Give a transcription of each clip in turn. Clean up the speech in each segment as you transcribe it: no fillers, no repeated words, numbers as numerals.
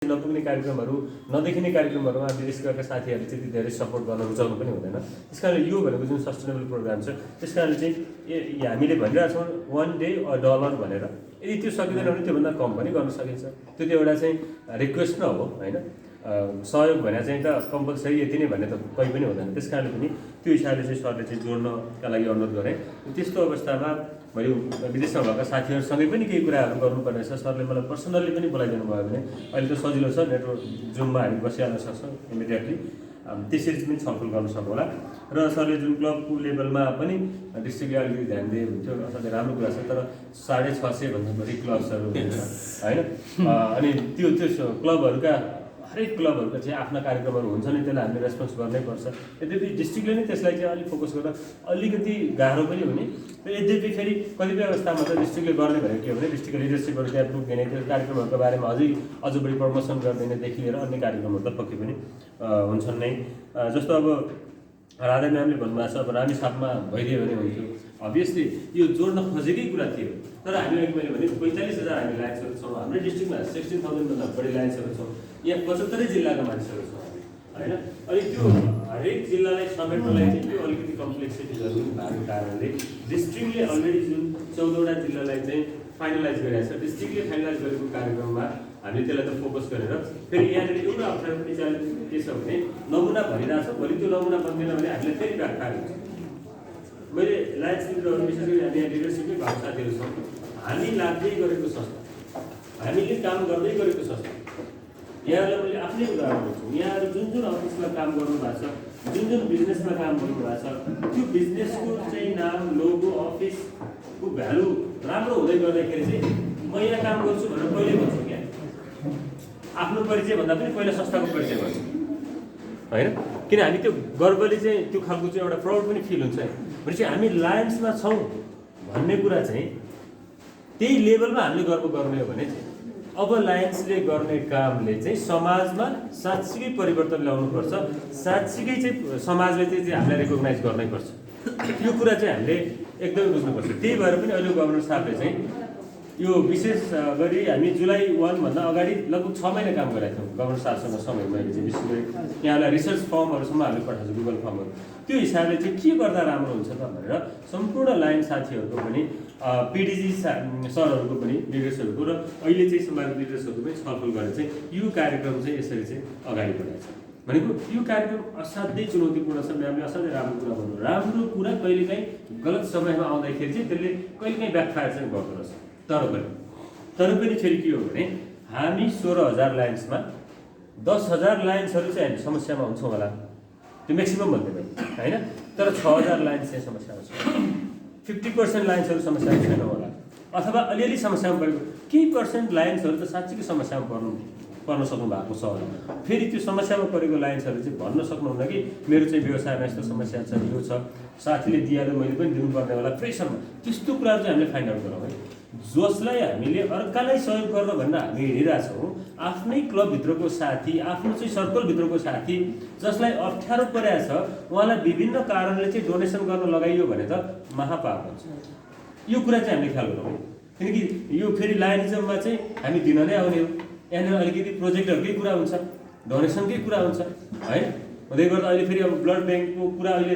नपुग्ने कार्यक्रमहरू नदेखिने कार्यक्रमहरूमा विदेश गएका साथीहरूले त्यति धेरै सपोर्ट गर्न रुचाउनु पनि हुँदैन। त्यस कारणले यो भनेको जुन सस्टेनेबल प्रोग्राम छ त्यस कारणले चाहिँ हामीले भनिरहेछौँ $1 डे $1 भनेर, यदि त्यो सकिँदैन भने त्योभन्दा कम पनि गर्न सकिन्छ। त्यो एउटा चाहिँ रिक्वेस्ट न हो होइन, सहयोग भने चाहिँ त कम्पलसरी यति नै भन्ने त कहीँ पनि हुँदैन। त्यस कारणले पनि त्यो हिसाबले चाहिँ सरले चाहिँ जोड्नका लागि अनुरोध गरेँ। त्यस्तो अवस्थामा मैले विदेशमा भएका साथीहरूसँगै पनि केही कुराहरू गर्नुपर्ने रहेछ। सरले मलाई पर्सनल्ली पनि बोलाइदिनु भयो भने अहिले त सजिलो छ, नेटवर्क जुममा हामी बसिहाल्न सक्छौँ इमिडिएटली, त्यसरी पनि छलफल गर्न सकौँला। र सरले जुन क्लबको लेभलमा पनि डिस्ट्रिक्टले अलिकति ध्यान दिए हुन्थ्यो, असाध्यै राम्रो कुरा छ। तर 650 भन्दा बढी क्लब्सहरू हुन्छ होइन, अनि त्यो क्लबहरूका हरेक क्लबहरूको चाहिँ आफ्ना कार्यक्रमहरू हुन्छ नि, त्यसलाई हामीले रेस्पोन्स गर्नै पर्छ। यद्यपि डिस्ट्रिक्टले नै त्यसलाई चाहिँ अलिक फोकस गर्दा अलिकति गाह्रो पनि हुने। यद्यपि फेरि कतिपय अवस्थामा त डिस्ट्रिक्टले गर्ने भनेको के हो भने डिस्ट्रिक्टको लिडरसिपहरू त्यहाँ पुग्दैन, त्यो कार्यक्रमहरूको बारेमा अझ बढी प्रमोसन गर्दैनदेखि लिएर अन्य कार्यक्रमहरू त पक्कै पनि हुन्छन् नै। जस्तो अब राधा म्यामले भन्नुभएको छ अब रामेछापमा भइदियो भने हुन्थ्यो। अभियसली यो जोड्न खोजेकै कुरा थियो, तर हामी अघि मैले भने 45,000 हामी लायन्सहरू छौँ। हाम्रो डिस्ट्रिक्टमा 16,000भन्दा बढी लायन्सहरू छौँ। यहाँ 75 जिल्लाका मान्छेहरू छौँ होइन। अनि त्यो हरेक जिल्लालाई समेट्नलाई चाहिँ त्यो अलिकति कम्प्लेक्सिटी भएको कारणले डिस्ट्रिक्टले अलरेडी जुन 14वटा जिल्लालाई चाहिँ फाइनलाइज गरिरहेको छ, डिस्ट्रिक्टले फाइनलाइज गरेको कार्यक्रममा हामीले त्यसलाई त फोकस गरेर फेरि यहाँनिर एउटा अप्ठ्यारो पनि के छ भने नमुना भनिरहेको छ, भोलि त्यो नमुना बन्दैन भने हामीलाई फेरि व्याख्या हुन्छ। मैले लायन्स लिडरहरू विशेष गरी हामी यहाँ लिडरसिपकै भएको साथीहरू छौँ, हामी लाग्दै गरेको संस्था, हामीले काम गर्दै गरेको संस्था, यहाँहरूलाई मैले आफ्नै उदाहरण दिन्छु। यहाँहरू जुन जुन अफिसमा काम गर्नुभएको छ, जुन जुन बिजनेसमा काम गर्नुभएको छ, त्यो बिजनेसको चाहिँ नाम, लोगो, अफिसको भ्यालु राम्रो हुँदै गर्दाखेरि चाहिँ म यहाँ काम गर्छु भनेर कहिले भन्छु क्या, आफ्नो परिचय भन्दा पनि पहिला संस्थाको परिचय गर्छु होइन। किन हामी त्यो गर्वले चाहिँ त्यो खालको चाहिँ एउटा प्राउड पनि फिल हुन्छ भनेपछि हामी लायन्समा छौँ भन्ने कुरा चाहिँ त्यही लेभलमा हामीले गर्व गर्ने हो भने चाहिँ अब लायन्सले गर्ने कामले चाहिँ समाजमा साँच्चीकै परिवर्तन ल्याउनुपर्छ, साँच्चीकै चाहिँ समाजले चाहिँ हामीलाई रेकग्नाइज गर्नैपर्छ। यो कुरा चाहिँ हामीले एकदमै बुझ्नुपर्छ। त्यही भएर पनि अहिले गभर्नर साहबले चाहिँ यो विशेष गरी हामी जुलाई 1 भन्दा अगाडि लगभग 6 महिना काम गरेका थियौँ गभर्नर साहबसँग समय। मैले चाहिँ विशेष गरी यहाँलाई रिसर्च फर्महरूसम्म हामीले पठाएको छु, गुगल फर्महरू। त्यो हिसाबले चाहिँ के गर्दा राम्रो हुन्छ त भनेर सम्पूर्ण लाइन साथीहरूको पनि पिडिजी सरहरूको पनि लिडर्सहरूको र अहिले चाहिँ सम्मानित लिडर्सहरूको पनि छलफल गरेर चाहिँ यो कार्यक्रम चाहिँ यसरी चाहिँ अगाडि बढाएको छ। भनेको यो कार्यक्रम असाध्यै चुनौतीपूर्ण छ। म्यामले असाध्यै राम्रो कुरा भन्नु, राम्रो कुरा कहिलेकाहीँ गलत समयमा आउँदाखेरि चाहिँ त्यसले कहिलेकाहीँ ब्याकफायर चाहिँ गर्दो रहेछ। तर पनि फेरि के हो भने हामी 16,000 लाइन्समा 10,000 लाइन्सहरू चाहिँ हामी समस्यामा हुन्छौँ होला, त्यो म्याक्सिमम भन्दैन होइन। तर 6,000 लाइन्स चाहिँ समस्यामा छ, 50% लाइन्सहरू समस्यामा छैन होला, अथवा अलिअलि समस्यामा परेको केही पर्सेन्ट लाइन्सहरू त साँच्चीकै समस्यामा पर्न सक्नु भएको छ होला। फेरि त्यो समस्यामा परेको लाइन्सहरू चाहिँ भन्न सक्नुहुन्न कि मेरो चाहिँ व्यवसायमा यस्तो समस्या छ, यो छ, साथीले दिएर मैले पनि दिनुपर्ने होला, प्रेसरमा। त्यस्तो कुराहरू चाहिँ हामीले फाइन्ड आउट गरौँ है। जसलाई हामीले अर्कालाई सहयोग गर्न भनेर हामी हिँडिरहेछौँ, आफ्नै क्लबभित्रको साथी, आफ्नो चाहिँ सर्कलभित्रको साथी जसलाई अप्ठ्यारो परेको छ, उहाँलाई विभिन्न कारणले चाहिँ डोनेसन गर्न लगाइयो भने त महापाप हुन्छ। यो कुरा चाहिँ हामीले ख्याल गरौँ, किनकि यो फेरि लायनिजममा चाहिँ हामी दिन नै आउने हो। यहाँनिर अलिकति प्रोजेक्टहरूकै कुरा हुन्छ, डोनेसनकै कुरा हुन्छ होइन। हुँदै गर्दा अहिले फेरि अब ब्लड ब्याङ्कको कुरा अहिले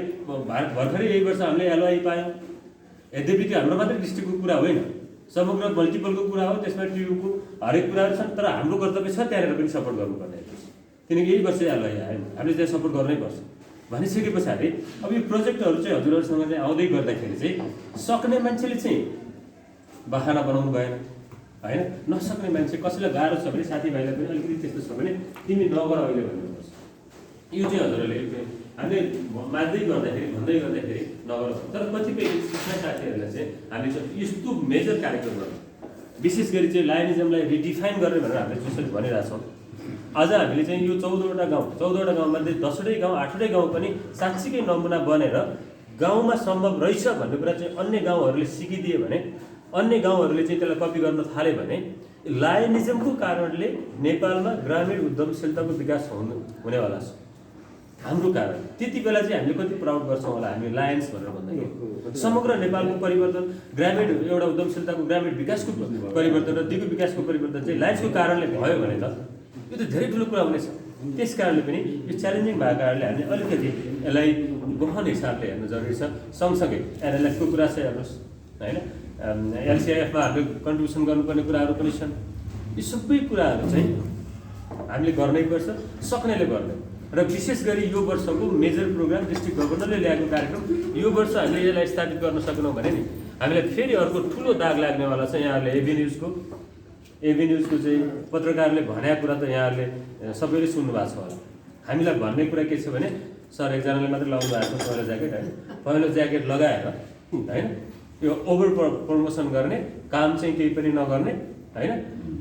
भर्खरै यही वर्ष हामीले एलओआई पायौँ। यद्यपि त्यो हाम्रो मात्रै डिस्ट्रिक्टको कुरा होइन, समग्र मल्टिपलको कुरा हो, त्यसमा टियुको हरेक कुराहरू छन्। तर हाम्रो कर्तव्य छ त्यहाँनिर पनि सपोर्ट गर्नुपर्ने, किनकि यही वर्ष एलओआई आयो, हामीले त्यहाँ सपोर्ट गर्नै पर्छ। भनिसके पछाडि अब यो प्रोजेक्टहरू चाहिँ हजुरहरूसँग चाहिँ आउँदै गर्दाखेरि चाहिँ सक्ने मान्छेले चाहिँ बहाना बनाउनु भएन होइन। नसक्ने मान्छे कसैलाई गाह्रो छ भने साथीभाइलाई पनि अलिकति त्यस्तो छ भने तिमी नगर अहिले भन्नुपर्छ। यो चाहिँ हजुरहरूले हामीले मान्दै गर्दाखेरि भन्दै गर्दाखेरि नगर। तर कतिपय शिक्षा साथीहरूलाई चाहिँ हामीले चाहिँ यस्तो मेजर कार्यक्रम गर्छौँ, विशेष गरी चाहिँ लायनिजमलाई रिडिफाइन गर्ने भनेर हामीले जसरी भनिरहेछौँ। आज हामीले चाहिँ यो 14वटा गाउँमध्ये 10वटै गाउँ 8वटै गाउँ पनि साँच्चीकै नमुना बनेर गाउँमा सम्भव रहेछ भन्ने कुरा चाहिँ अन्य गाउँहरूले सिकिदिए भने, अन्य गाउँहरूले चाहिँ त्यसलाई कपी गर्न थाले भने लायनिजमको कारणले नेपालमा ग्रामीण उद्यमशीलताको विकास हुनेवाला छ। हाम्रो कारण त्यति बेला चाहिँ हामीले कति प्राउड गर्छौँ होला हामी लायन्स भनेर भन्दाखेरि। समग्र नेपालको परिवर्तन, ग्रामीण एउटा उद्यमशीलताको, ग्रामीण विकासको परिवर्तन र दिगो विकासको परिवर्तन चाहिँ लायन्सको कारणले भयो भने त यो त धेरै ठुलो कुरा हुनेछ। त्यस कारणले पनि यो च्यालेन्जिङ भएको कारणले हामीले अलिकति यसलाई गहन हिसाबले हेर्नु जरुरी छ। सँगसँगै एनएलएफको कुरा छ हेर्नुहोस् होइन, एलसिआइएफमा हामीले कन्ट्रिब्युसन गर्नुपर्ने कुराहरू पनि छन्। यी सबै कुराहरू चाहिँ हामीले गर्नै पर्छ, सक्नेले गर्ने। र विशेष गरी यो वर्षको मेजर प्रोग्राम डिस्ट्रिक्ट गभर्नरले ल्याएको कार्यक्रम यो वर्ष हामीले यसलाई स्थापित गर्न सकेनौँ भने नि हामीलाई फेरि अर्को ठुलो दाग लाग्नेवाला छ। यहाँहरूले एबी न्युजको चाहिँ पत्रकारले भनेको कुरा त यहाँहरूले सबैले सुन्नु भएको छ होला। हामीलाई भन्ने कुरा के छ भने सर एकजनाले मात्रै लगाउनु भएको छ पहेँलो ज्याकेट होइन, पहेँलो ज्याकेट लगाएर होइन यो ओभर प्रमोसन गर्ने, काम चाहिँ केही पनि नगर्ने होइन,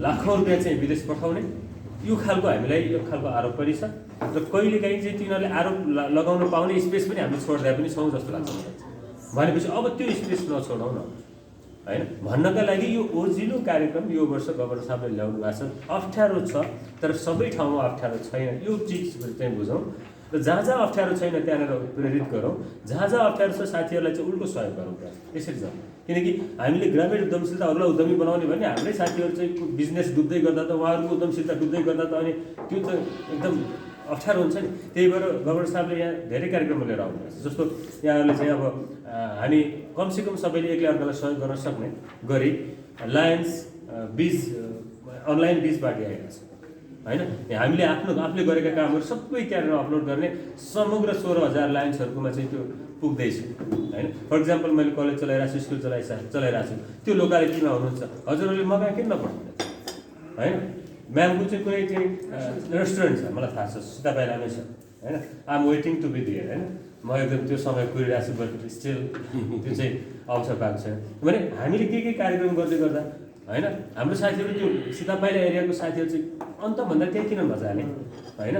लाखौँ रुपियाँ चाहिँ विदेश पठाउने, यो खालको हामीलाई यो खालको आरोप पनि छ। र कहिलेकाहीँ चाहिँ तिनीहरूले आरोप लगाउन पाउने स्पेस पनि हामीले छोड्दा पनि छौँ जस्तो लाग्छ मलाई। भनेपछि अब त्यो स्पेस नछोडौँ न होइन। भन्नका लागि यो ओजिलो कार्यक्रम यो वर्ष गभर्नर साहबले ल्याउनु भएको छ। अप्ठ्यारो छ तर सबै ठाउँमा अप्ठ्यारो छैन, यो चिज चाहिँ बुझौँ। र जहाँ जहाँ अप्ठ्यारो छैन त्यहाँनिर प्रेरित गरौँ, जहाँ जहाँ अप्ठ्यारो छ साथीहरूलाई चाहिँ उल्टो सहयोग गरौँ। यसरी छ किनकि हामीले ग्रामीण उद्यमशीलता अरूलाई उद्यमी बनाउने भने हाम्रै साथीहरू चाहिँ बिजनेस डुब्दै गर्दा त उहाँहरूको उद्यमशीलता डुब्दै गर्दा त अनि त्यो त एकदम अप्ठ्यारो हुन्छ नि। त्यही भएर गभर्नर साहबले यहाँ धेरै कार्यक्रमहरू लिएर आउनुहुन्छ। जस्तो यहाँहरूले चाहिँ अब हामी कमसेकम सबैले एकले अर्कालाई सहयोग गर्न सक्ने गरी लायन्स बीज अनलाइन बीज पार्टी आइरहेको छ होइन। हामीले आफूले गरेका कामहरू सबै त्यहाँनिर अपलोड गर्ने, समग्र 16,000 लायन्सहरूकोमा चाहिँ त्यो पुग्दैछ होइन। फर इक्जाम्पल मैले कलेज चलाइरहेको छु, स्कुल चलाइरहेको छु, त्यो लोकालिटीमा हुनुहुन्छ, हजुरहरूले मगा किन नपठाउनु होइन। म्यामको चाहिँ कुनै चाहिँ रेस्टुरेन्ट छ मलाई थाहा छ, सीता पाइलामै छ होइन, आम वेटिङ टु बी दिएर होइन, म एकदम त्यो समय कुरिरहेको छु बट स्टिल त्यो चाहिँ अवसर पाएको छैन। भने हामीले के कार्यक्रम गर्दै गर्दा होइन हाम्रो साथीहरू त्यो सीता पाइला एरियाको साथीहरू चाहिँ अन्तभन्दा त्यहाँ किन नजाने होइन।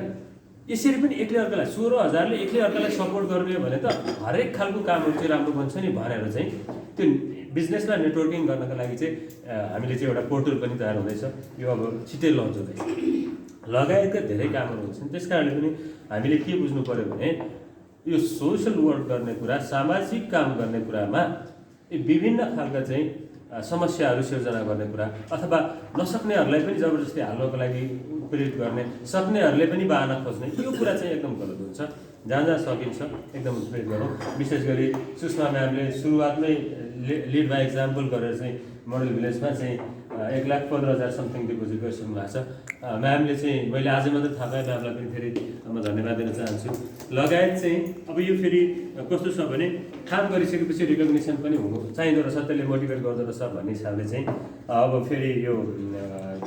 यसरी पनि एकले अर्कालाई 16,000ले एकले अर्कालाई सपोर्ट गर्ने हो भने त हरेक खालको कामहरू चाहिँ राम्रो बन्छ नि भनेर चाहिँ त्यो बिजनेसलाई नेटवर्किङ गर्नको लागि चाहिँ हामीले चाहिँ एउटा पोर्टल पनि तयार हुँदैछ। यो अब छिट्टै लन्च हुँदैछ, लगायतका धेरै कामहरू हुन्छन्। त्यस कारणले पनि हामीले के बुझ्नु पर्यो भने यो सोसल वर्क गर्ने कुरा, सामाजिक काम गर्ने कुरामा विभिन्न खालका चाहिँ समस्याहरू सिर्जना गर्ने कुरा अथवा नसक्नेहरूलाई पनि जबरजस्ती हाल्नको लागि प्रेरित गर्ने, सक्नेहरूले पनि बाहना खोज्ने, यो कुरा चाहिँ एकदम गलत हुन्छ। जहाँ जहाँ सकिन्छ एकदम प्रेरित गरौँ। विशेष गरी सुषमा म्यामले सुरुवातमै लिड बाई एक्जाम्पल गरेर चाहिँ मोडल भिलेजमा चाहिँ 1,15,000 समथिङ डिपोजिट गरिसक्नु भएको छ। म्यामले चाहिँ मैले आजै मात्रै थाहा पाएँ, म्यामलाई पनि फेरि म धन्यवाद दिन चाहन्छु। लगायत चाहिँ अब यो फेरि कस्तो छ भने काम गरिसकेपछि रिकग्निसन पनि हुनु चाहिँदो रहेछ, त्यसले मोटिभेट गर्दो रहेछ भन्ने हिसाबले चाहिँ अब फेरि यो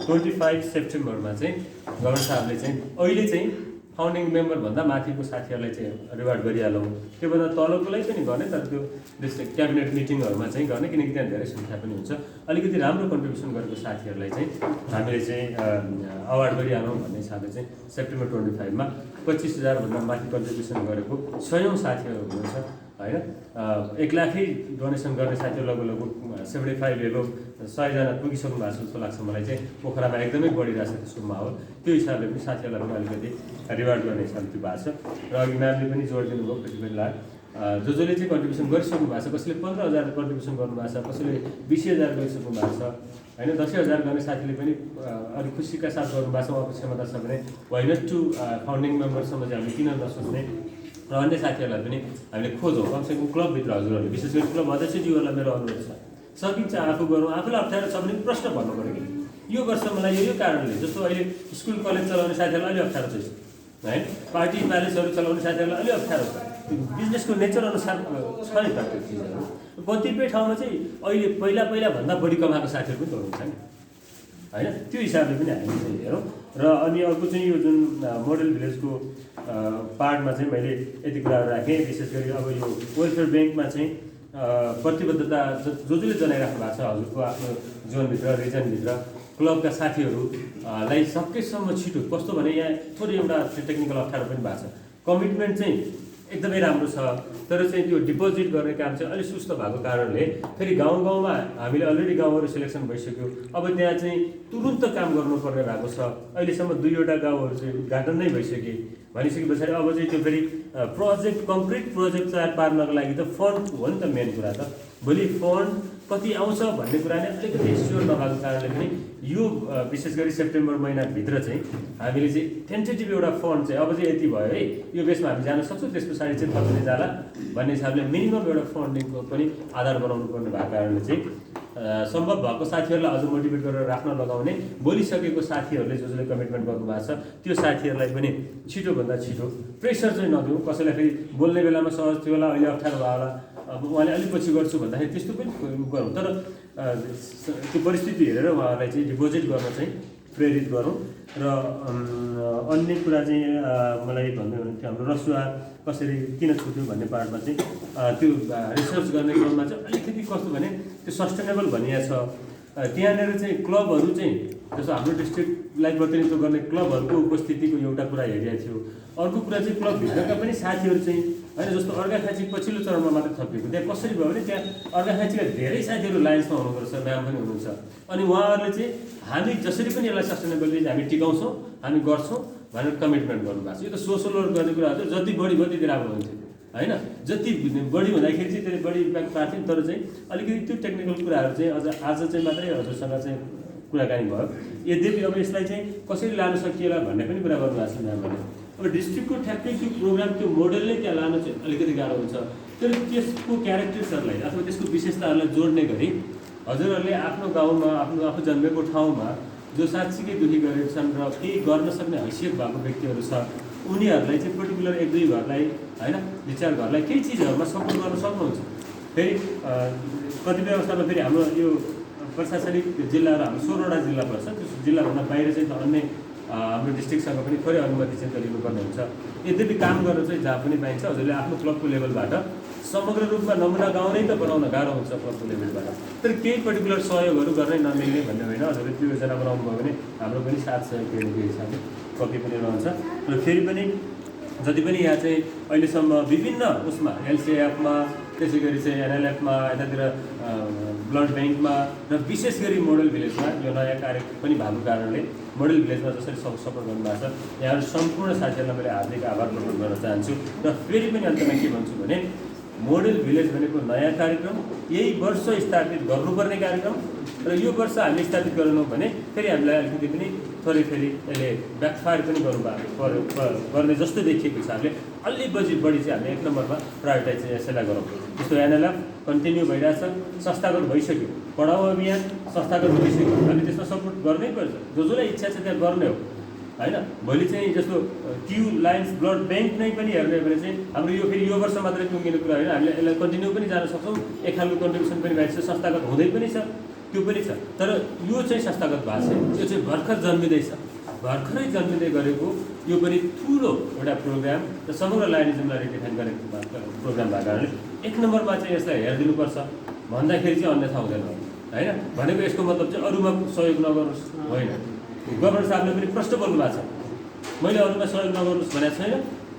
25 सेप्टेम्बरमा चाहिँ गभर्नर साहबले चाहिँ अहिले चाहिँ फाउन्डिङ मेम्बरभन्दा माथिको साथीहरूलाई चाहिँ रिवार्ड गरिहालौँ। त्योभन्दा तलकोलाई पनि गर्ने, तर त्यो डिस्ट्रिक्ट क्याबिनेट मिटिङहरूमा चाहिँ गर्ने, किनकि त्यहाँ धेरै सङ्ख्या पनि हुन्छ। अलिकति राम्रो कन्ट्रिब्युसन गरेको साथीहरूलाई चाहिँ हामीले चाहिँ अवार्ड गरिहालौँ भन्ने हिसाबले चाहिँ सेप्टेम्बर 25मा 25,000भन्दा माथि कन्ट्रिब्युसन गरेको 100औँ साथीहरू हुनुहुन्छ होइन। 1 लाखै डोनेसन गर्ने साथीहरू लगभग 75 एबो 100जना पुगिसक्नु भएको जस्तो लाग्छ मलाई चाहिँ। पोखरामा एकदमै बढिरहेको छ त्यसको माहौल, त्यो हिसाबले पनि साथीहरूलाई पनि अलिकति रिवार्ड गर्ने हिसाबले त्यो भएको छ। र अघि म्यामले पनि जोड दिनुभयो कतिपय लाख जसले चाहिँ कन्ट्रिब्युसन गरिसक्नु भएको छ, कसैले 15,000 कन्ट्रिब्युसन गर्नुभएको छ, कसैले 20,000 गरिसक्नु भएको छ होइन। 10,000 गर्ने साथीले पनि अलिक खुसीका साथ गर्नुभएको छ। उहाँको क्षमता छ भने वाइ नट टु फाउन्डिङ मेम्बरसम्म चाहिँ हामीले किन नसोच्ने। र अन्य साथीहरूलाई पनि हामीले खोजौँ, कमसेकम क्लबभित्र हजुरहरूले, विशेष गरी क्लब अध्यक्षज्यूहरूलाई मेरो अनुरोध छ, सकिन्छ आफू गरौँ। आफूलाई अप्ठ्यारो छ भने प्रश्न भन्नु पऱ्यो कि यो वर्ष मलाई यो कारणले, जस्तो अहिले स्कुल कलेज चलाउने साथीहरूलाई अलि अप्ठ्यारो छ होइन, पार्टी प्यालेसहरू चलाउने साथीहरूलाई अलि अप्ठ्यारो छ, बिजनेसको नेचर अनुसार छ नि त त्यो चिजहरू। कतिपय ठाउँमा चाहिँ अहिले पहिला भन्दा बढी कमाएको साथीहरू पनि हुनुहुन्छ नि होइन। त्यो हिसाबले पनि हामीले चाहिँ हेरौँ। र अनि अर्को चाहिँ यो जुन मोडल भिलेजको पार्टमा चाहिँ मैले यति कुराहरू राखेँ। विशेष गरी अब यो वेलफेयर ब्याङ्कमा चाहिँ प्रतिबद्धता जसले जनाइराख्नु भएको छ हजुरको आफ्नो जोनभित्र, रिजनभित्र क्लबका साथीहरूलाई सकेसम्म छिटो, कस्तो भने यहाँ थोरै एउटा टेक्निकल अप्ठ्यारो पनि भएको छ, कमिटमेन्ट चाहिँ एकदमै राम्रो छ, तर चाहिँ त्यो डिपोजिट गर्ने काम चाहिँ अलिक सुस्त भएको कारणले फेरि गाउँ गाउँमा हामीले अलरेडी गाउँहरू सिलेक्सन भइसक्यो, अब त्यहाँ चाहिँ तुरुन्त काम गर्नुपर्ने भएको छ। अहिलेसम्म 2वटा गाउँहरू चाहिँ उद्घाटन नै भइसके पछाडि अब चाहिँ त्यो फेरि प्रोजेक्ट कङ्क्रिट प्रोजेक्ट तयार पार्नको लागि त फन्ड हो नि त मेन कुरा त। भोलि फन्ड कति आउँछ भन्ने कुरा नै अलिकति स्योर नभएको कारणले पनि यो विशेष गरी सेप्टेम्बर महिनाभित्र चाहिँ हामीले चाहिँ टेन्टेटिभ एउटा फन्ड चाहिँ अब चाहिँ यति भयो है, यो बेसमा हामी जान सक्छौँ, त्यस पछाडि चाहिँ थपिँदै जाला भन्ने हिसाबले मिनिमम एउटा फन्डिङको पनि आधार बनाउनु पर्ने भएको कारणले चाहिँ सम्भव भएको साथीहरूलाई अझ मोटिभेट गरेर राख्न लगाउने, बोलिसकेको साथीहरूले जसले कमिटमेन्ट गर्नुभएको छ त्यो साथीहरूलाई पनि छिटोभन्दा छिटो प्रेसर चाहिँ नदिउँ। कसैलाई फेरि बोल्ने बेलामा सहज थियो होला, अहिले अप्ठ्यारो भयो होला, अब उहाँले अलिक पछि गर्छु भन्दाखेरि त्यस्तो पनि गरौँ, तर त्यो परिस्थिति हेरेर उहाँहरूलाई चाहिँ डिपोजिट गर्न चाहिँ प्रेरित गरौँ। र अन्य कुरा चाहिँ मलाई भन्दै हुनुहुन्थ्यो हाम्रो रसुवा कसरी किन छुट्यो भन्ने पार्टमा चाहिँ त्यो रिसर्च गर्ने क्रममा चाहिँ अलिकति कस्तो भने त्यो सस्टेनेबल भनिएको छ। त्यहाँनिर चाहिँ क्लबहरू चाहिँ जस्तो हाम्रो डिस्ट्रिक्टलाई प्रतिनिधित्व गर्ने क्लबहरूको उपस्थितिको एउटा कुरा हेरिएको थियो। अर्को कुरा चाहिँ क्लबभित्रका पनि साथीहरू चाहिँ होइन, जस्तो अर्घाखाँची पछिल्लो चरणमा मात्र थपिएको, त्यहाँ कसरी भयो भने त्यहाँ अर्घाखाँचीका धेरै साथीहरू लाइन्समा हुनुहुँदो रहेछ, म्याम पनि हुनुहुन्छ। अनि उहाँहरूले चाहिँ हामी जसरी पनि यसलाई सस्टेनेबली हामी टिकाउँछौँ, हामी गर्छौँ भनेर कमिटमेन्ट गर्नुभएको छ। यो त सोसल वर्क गर्ने कुराहरू चाहिँ जति बढी भयो त्यति राम्रो हुन्थ्यो होइन, जति बढी हुँदाखेरि चाहिँ त्यसले बढी इम्प्याक्ट पार्थ्यो। तर चाहिँ अलिकति त्यो टेक्निकल कुराहरू चाहिँ अझ आज चाहिँ मात्रै हजुरसँग चाहिँ कुराकानी भयो। यद्यपि अब यसलाई चाहिँ कसरी लानु सकिएला भन्ने पनि कुरा गर्नुभएको छ म्यामले। अब डिस्ट्रिक्टको ठ्याक्कै त्यो प्रोग्राम त्यो मोडलले त्यहाँ लानु चाहिँ अलिकति गाह्रो हुन्छ। तर त्यसको क्यारेक्टर्सहरूलाई अथवा त्यसको विशेषताहरूलाई जोड्ने गरी हजुरहरूले आफ्नो गाउँमा आफू जन्मेको ठाउँमा जो साँच्चीकै दुखी गरेका छन् र केही गर्न सक्ने हैसियत भएको व्यक्तिहरू छ, उनीहरूलाई चाहिँ पर्टिकुलर एक दुई घरलाई होइन, दुई चार घरलाई केही चिजहरूमा सपोर्ट गर्न सक्नुहुन्छ। फेरि कतिपय अवस्थामा फेरि हाम्रो यो प्रशासनिक जिल्लाहरू हाम्रो 16वटा जिल्ला पर्छ, त्यो जिल्लाभन्दा बाहिर चाहिँ अन्य हाम्रो डिस्ट्रिक्टसँग पनि थोरै अनुमति चाहिँ लिनुपर्ने हुन्छ। यद्यपि काम गर्न चाहिँ जहाँ पनि पाइन्छ हजुरले आफ्नो क्लबको लेभलबाट समग्र रूपमा नमुना गाउँ नै त बनाउन गाह्रो हुन्छ क्लबको लेभलबाट। तर केही पर्टिकुलर सहयोगहरू गर्नै नमिल्ने भन्ने होइन, हजुरले त्यो योजना बनाउनु भयो भने हाम्रो पनि साथ सहयोग दिनुको हिसाबले कति पनि रहन्छ। र फेरि पनि जति पनि यहाँ चाहिँ अहिलेसम्म विभिन्न उसमा एलसिएफमा, त्यसै गरी चाहिँ एनएलएफमा, यतातिर ब्लड ब्याङ्कमा र विशेष गरी मोडल भिलेजमा यो नयाँ कार्य पनि भएको कारणले मोडल भिलेजमा जसरी सपोर्ट गर्नुभएको छ, यहाँ सम्पूर्ण साथीहरूलाई मैले हार्दिक आभार प्रकट गर्न चाहन्छु। र फेरि पनि अन्तमा के भन्छु भने मोडल भिलेज भनेको नयाँ कार्यक्रम, यही वर्ष स्थापित गर्नुपर्ने कार्यक्रम र यो वर्ष हामीले स्थापित गरेनौँ भने फेरि हामीलाई अलिकति पनि थोरै फेरि यसले ब्याकफायर पनि गर्ने जस्तो देखिएको हिसाबले अलि बढी चाहिँ हामीले 1 नम्बरमा प्रायोरिटाइज चाहिँ यसैलाई गरौँ। जस्तो एनएलएफ कन्टिन्यू भइरहेछ, संस्थागत भइसक्यो, पढाउ अभियान संस्थागत भइसक्यो, हामी त्यसमा सपोर्ट गर्नै पर्छ। जसलाई इच्छा छ त्यहाँ गर्ने हो होइन। भोलि चाहिँ जस्तो क्यु लाइन्स ब्लड ब्याङ्क नै पनि हेर्ने भने चाहिँ हाम्रो यो फेरि यो वर्ष मात्रै टुङ्गिने कुरा होइन, हामीले यसलाई कन्टिन्यू पनि जान सक्छौँ। एक खालको कन्ट्रिब्युसन पनि भएको छ, संस्थागत हुँदै पनि छ, त्यो पनि छ। तर यो चाहिँ संस्थागत भएको छ, यो चाहिँ भर्खर जन्मिँदैछ, भर्खरै जन्मिँदै गरेको यो पनि ठुलो एउटा प्रोग्राम र समग्र लाइनिजमलाई रिडिफाइन गरेको प्रोग्राम भएको कारणले 1 नम्बरमा चाहिँ यसलाई हेरिदिनुपर्छ भन्दाखेरि चाहिँ अन्यथा हुँदैन होइन। भनेको यसको मतलब चाहिँ अरूमा सहयोग नगर्नुहोस् होइन। गभर्नर साहबले पनि प्रश्न बोल्नु भएको छ, मैले अरूमा सहयोग नगर्नुहोस् भनेको छैन,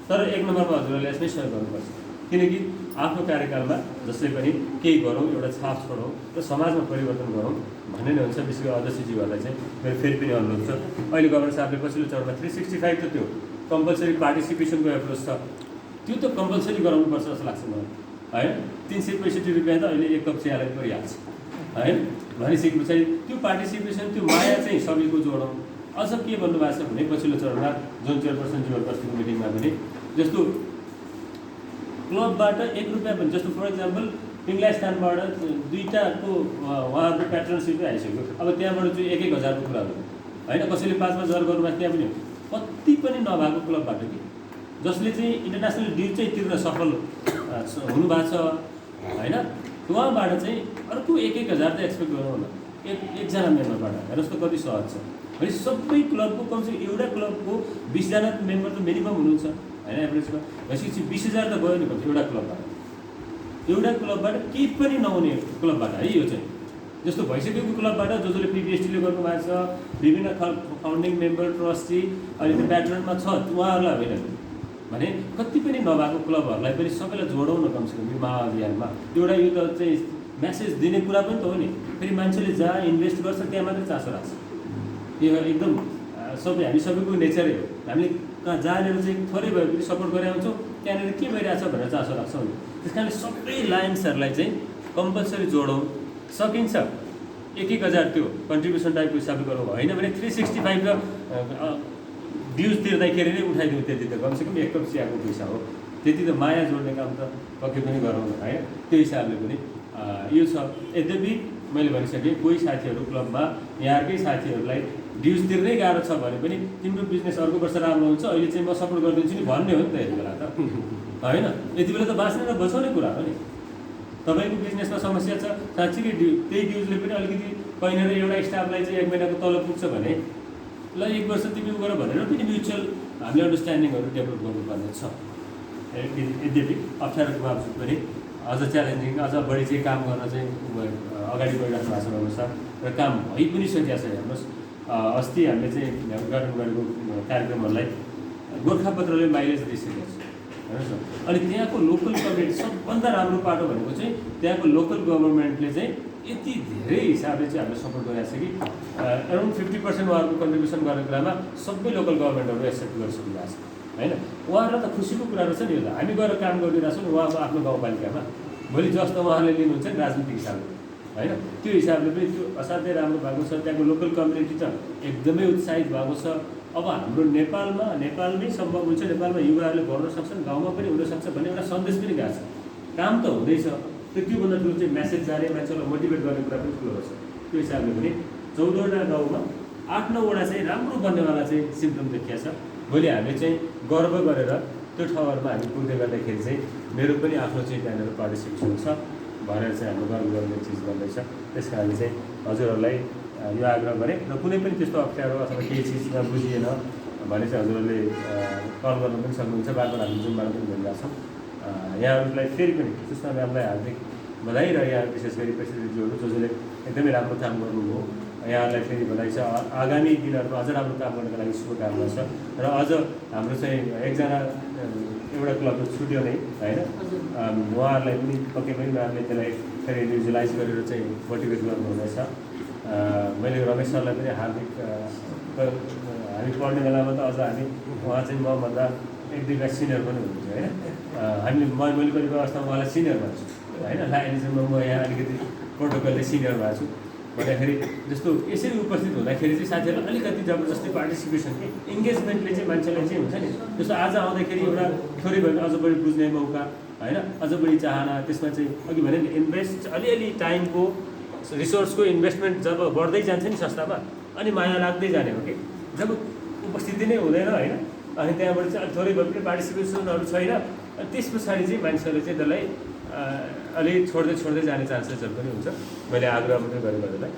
तर 1 नम्बरमा हजुरहरूले यसमै सहयोग गर्नुपर्छ। किनकि आफ्नो कार्यकालमा जसले पनि केही गरौँ, एउटा छाप छोडौँ र समाजमा परिवर्तन गरौँ भन्ने नै हुन्छ। विशेष गरी अध्यक्षज्यूहरूलाई चाहिँ मेरो फेरि पनि अनुरोध छ। अहिले गभर्नर साहबले पछिल्लो चरणमा 365 त त्यो कम्पलसरी पार्टिसिपेसनको एप्रोच छ, त्यो त कम्पलसरी गराउनुपर्छ जस्तो लाग्छ मलाई होइन। 365 रुपियाँ त अहिले 1 कप चियालाई परिहाल्छ होइन। भनिसके पछाडि त्यो पार्टिसिपेसन, त्यो माया चाहिँ सबैको जोडौँ। अझ के भन्नुभएको छ भने पछिल्लो चरणमा जोन चेयरपर्सन अस्तिको मिटिङमा पनि जस्तो क्लबबाट 1 रुपियाँ भने जस्तो फर इक्जाम्पल पिङ्गला स्थानबाट 2टाको उहाँहरूको प्याट्रनसिपै आइसक्यो। अब त्यहाँबाट चाहिँ 1-1 हजारको कुरा हो होइन, कसैले 5-5 हजार गर्नुभएको त्यहाँ पनि हो। कति पनि नभएको क्लबबाट कि जसले चाहिँ इन्टरनेसनल ड्यु चाहिँ तिर्न सफल हुनुभएको छ होइन, उहाँबाट चाहिँ अर्को 1-1 हजार त एक्सपेक्ट गरौँ न एकजना मेम्बरबाट। हेर्नुहोस् त कति सहज छ। भने सबै क्लबको कमसेकम एउटा क्लबको 20 जना मेम्बर त मिनिमम हुनुहुन्छ होइन एभरेजमा। भनेपछि 20,000 त गयो नि एउटा क्लबबाट केही पनि नहुने क्लबबाट है। यो चाहिँ जस्तो भइसकेको क्लबबाट जसले पिपिएसटीले गर्नुभएको छ, विभिन्न फाउन्डिङ मेम्बर, ट्रस्टी अनि त्यो प्याटर्नमा छ, उहाँहरूलाई होइन भने कति पनि नभएको क्लबहरूलाई पनि सबैलाई जोडौँ न कमसेकम यो महाअभियानमा। एउटा यो त चाहिँ मेसेज दिने कुरा पनि त हो नि। फेरि मान्छेले जहाँ इन्भेस्ट गर्छ त्यहाँ मात्रै चासो राख्छ, यो एकदम सबै हामी सबैको नेचरै हो। हामीले कहाँ जहाँनिर चाहिँ थोरै भए पनि सपोर्ट गरेर आउँछौँ, त्यहाँनिर के भइरहेछ भनेर चासो राख्छौँ नि। त्यस कारणले सबै लाइन्सहरूलाई चाहिँ कम्पलसरी जोडौँ सकिन्छ 1,000 त्यो कन्ट्रिब्युसन टाइपको हिसाबले गरौँ, होइन भने 365 र ड्युज तिर्दाखेरि नै उठाइदिउँ, त्यति त कमसेकम 1 कप चियाको पैसा हो, त्यति त माया जोड्ने काम त पक्कै पनि गरौँ न, होइन। त्यो हिसाबले पनि यो छ। यद्यपि मैले भनिसकेँ कोही साथीहरू क्लबमा यहाँकै साथीहरूलाई ड्युज तिर्नै गाह्रो छ भने पनि तिम्रो बिजनेस अर्को वर्ष राम्रो हुन्छ, अहिले चाहिँ म सपोर्ट गरिदिन्छु नि भन्ने हो नि त यति बेला त, होइन। यति बेला त बाँच्ने र बचाउने कुरा हो नि। तपाईँको बिजनेसमा समस्या छ, साँच्चीकै त्यही ड्युजले पनि अलिकति कहीँ न एउटा स्टाफलाई चाहिँ 1 महिनाको तलब पुग्छ भने ल 1 वर्ष तिमी उ गर भनेर पनि म्युचुअल हामीले अन्डरस्ट्यान्डिङहरू डेभलप गर्नुपर्ने छ। यद्यपि अप्ठ्यारोको बावजुद पनि अझ च्यालेन्जिङ, अझ बढी चाहिँ काम गर्न चाहिँ अगाडि बढिरहेको भएको छ अनुसार र काम भइ पनि सकिएको छ। हेर्नुहोस्, अस्ति हामीले चाहिँ उद्घाटन गरेको कार्यक्रमहरूलाई गोर्खापत्रले माइलेज दिइसकेको छ, हेर्नुहोस् न। अनि त्यहाँको लोकल कम्युनिटी सबभन्दा राम्रो पाटो भनेको चाहिँ त्यहाँको लोकल गभर्मेन्टले चाहिँ यति धेरै हिसाबले चाहिँ हामीले सपोर्ट गरिरहेको छ कि अराउन्ड 50% उहाँहरूको कन्ट्रिब्युसन गर्ने कुरामा सबै लोकल गभर्मेन्टहरू एक्सेप्ट गरिसकिरहेको छ, होइन। उहाँहरूलाई त खुसीको कुरा रहेछ नि। यो त हामी गएर काम गरिरहेछौँ नि उहाँको आफ्नो गाउँपालिकामा, भोलि जस्तो उहाँले लिनुहुन्छ नि राजनीतिक हिसाबले, होइन। त्यो हिसाबले पनि त्यो असाध्यै राम्रो भएको छ। त्यहाँको लोकल कम्युनिटी त एकदमै उत्साहित भएको छ। अब हाम्रो नेपालमै सम्भव हुन्छ, नेपालमा युवाहरूले गर्न सक्छन्, गाउँमा पनि हुनसक्छ भन्ने एउटा सन्देश पनि गएको छ। काम त हुँदैछ, त्योभन्दा ठुलो चाहिँ मेसेज जाने, मान्छेलाई मोटिभेट गर्ने कुरा पनि ठुलो रहेछ। त्यो हिसाबले पनि 14वटा गाउँमा 8-9वटा चाहिँ राम्रो बन्नेवाला चाहिँ सिम्पटम देखिएको छ। भोलि हामीले चाहिँ गर्व गरेर त्यो ठाउँहरूमा हामी पुग्दै गर्दाखेरि चाहिँ मेरो पनि आफ्नो चाहिँ त्यहाँनिर पार्टिसिपेसन छ भनेर चाहिँ हाम्रो गर्व गर्ने चिज गर्दैछ। त्यस कारणले चाहिँ हजुरहरूलाई यो आग्रह गरेँ र कुनै पनि त्यस्तो अप्ठ्यारो अथवा केही चिज नबुझिएन भने चाहिँ हजुरहरूले कल गर्न पनि सक्नुहुन्छ। बादमा हामी जुमबाट पनि भेटिरहेको छौँ। यहाँहरूलाई फेरि पनि सुषमा म्यामलाई हार्दिक बधाई र यहाँ विशेष गरी प्रेसिडेन्टज्यूहरू जसले एकदमै राम्रो काम गर्नुभयो, यहाँहरूलाई फेरि बधाई छ। आगामी दिनहरूमा अझ राम्रो काम गर्नको लागि शुभकामना छ। र अझ हाम्रो चाहिँ एकजना एउटा क्लब छुट्यो नै, होइन। उहाँहरूलाई पनि पक्कै पनि म्यामले त्यसलाई फेरि युटिलाइज गरेर चाहिँ मोटिभेट गर्नुहुनेछ। मैले रमेश सरलाई पनि हार्दिक, हामी पढ्ने बेलामा त अझ हामी उहाँ चाहिँ मभन्दा 1-2 ब्याच सिनियर पनि हुनुहुन्छ, होइन। हामीले मैले गरेको अवस्थामा उहाँलाई सिनियर भन्छु, होइन। अहिलेसम्म म यहाँ अलिकति प्रोटोकलले सिनियर भएको छु भन्दाखेरि जस्तो यसरी उपस्थित हुँदाखेरि चाहिँ साथीहरूलाई अलिकति जबरजस्ती पार्टिसिपेसन कि इङ्गेजमेन्टले चाहिँ मान्छेलाई चाहिँ हुन्छ नि। जस्तो आज आउँदाखेरि एउटा थोरै भयो भने अझ बढी बुझ्ने मौका, होइन, अझ बढी चाहना। त्यसमा चाहिँ अघि भने नि इन्भेस्ट अलिअलि टाइमको रिसोर्सको इन्भेस्टमेन्ट जब बढ्दै जान्छ नि संस्थामा, अनि माया लाग्दै जाने हो कि जब उपस्थिति नै हुँदैन, होइन। अनि त्यहाँबाट चाहिँ अलिक थोरै भए पनि पार्टिसिपेसनहरू छैन, त्यस पछाडि चाहिँ मान्छेहरूले चाहिँ त्यसलाई अलि छोड्दै जाने चान्सेसहरू पनि हुन्छ। मैले आग्रह पनि गरेँ हजुरलाई,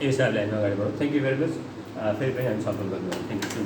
यो हिसाबले हामी अगाडि बढौँ। Thank you very much. फेरि पनि हामी सफल गर्छौँ। Thank you.